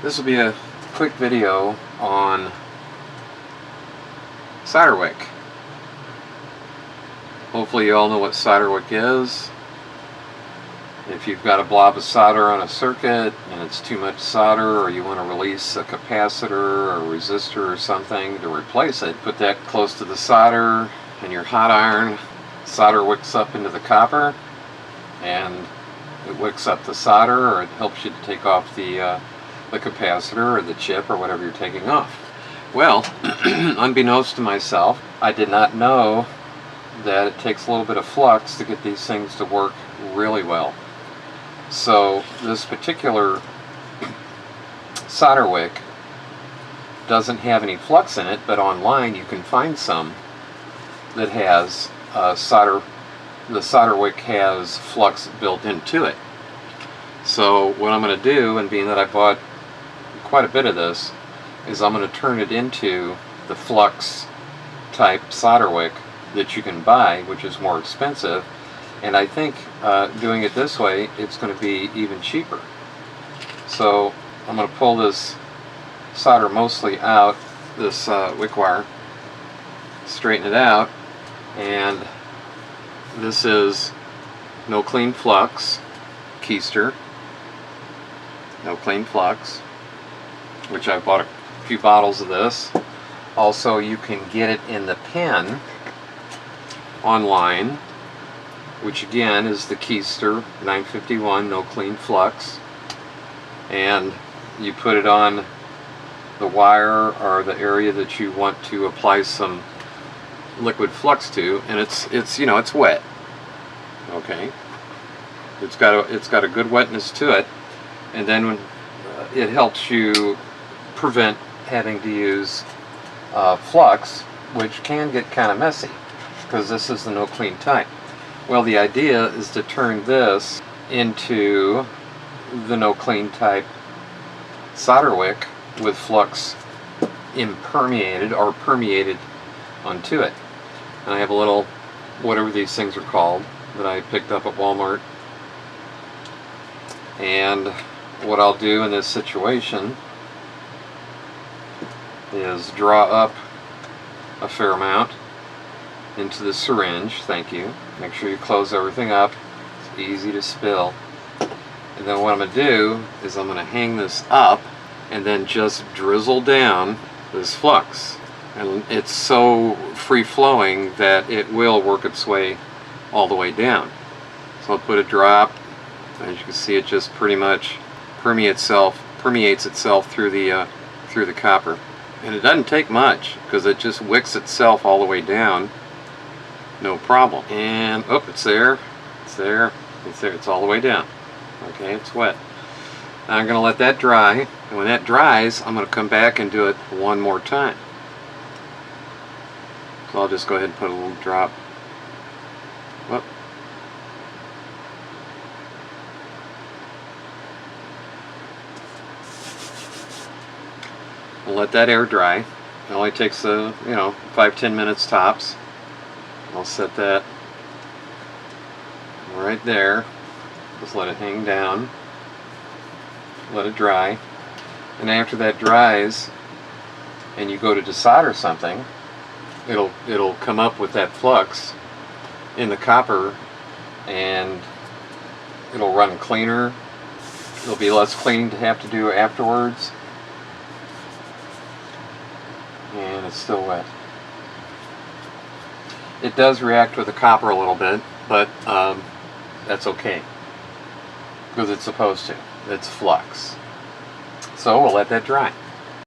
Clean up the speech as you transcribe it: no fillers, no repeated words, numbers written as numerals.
This will be a quick video on solder wick. Hopefully you all know what solder wick is. If you've got a blob of solder on a circuit and it's too much solder, or you want to release a capacitor or a resistor or something to replace it, put that close to the solder and your hot iron. Solder wicks up into the copper and it wicks up the solder, or it helps you to take off the capacitor or the chip or whatever you're taking off. Well, unbeknownst to myself, I did not know that it takes a little bit of flux to get these things to work really well. So this particular solder wick doesn't have any flux in it, but online you can find some that has solder. The solder wick has flux built into it. So what I'm going to do, and being that I bought quite a bit of this, is I'm going to turn it into the flux type solder wick that you can buy, which is more expensive. And I think doing it this way, it's going to be even cheaper. So I'm going to pull this solder mostly out, this wick wire, straighten it out, and this is No Clean Flux, Kester, No Clean Flux, which I bought a few bottles of this. Also, you can get it in the pen online, which again is the Kester 951 No Clean Flux, and you put it on the wire or the area that you want to apply some liquid flux to, and it's you know, it's wet. Okay, it's got a good wetness to it, and then when it helps you prevent having to use flux, which can get kind of messy because this is the no clean type. Well, the idea is to turn this into the no clean type solder wick with flux impermeated or permeated onto it. And I have a little, whatever these things are called, that I picked up at Walmart. And what I'll do in this situation is draw up a fair amount into the syringe. Thank you. Make sure you close everything up. It's easy to spill. And then what I'm going to do is I'm going to hang this up and then just drizzle down this flux. And it's so free-flowing that it will work its way all the way down. So I'll put a drop. As you can see, it just pretty much permeates itself through the copper. And it doesn't take much because it just wicks itself all the way down. No problem. And oh, it's there. It's there. It's there. It's all the way down. Okay, it's wet. Now I'm going to let that dry. And when that dries, I'm going to come back and do it one more time. So I'll just go ahead and put a little drop. Whoop. We'll let that air dry. It only takes 5-10 minutes tops. I'll set that right there. Just let it hang down. Let it dry. And after that dries, and you go to desolder something, it'll come up with that flux in the copper, and it'll run cleaner. There'll be less cleaning to have to do afterwards. And it's still wet. It does react with the copper a little bit, but that's okay because it's supposed to. It's flux. So we'll let that dry.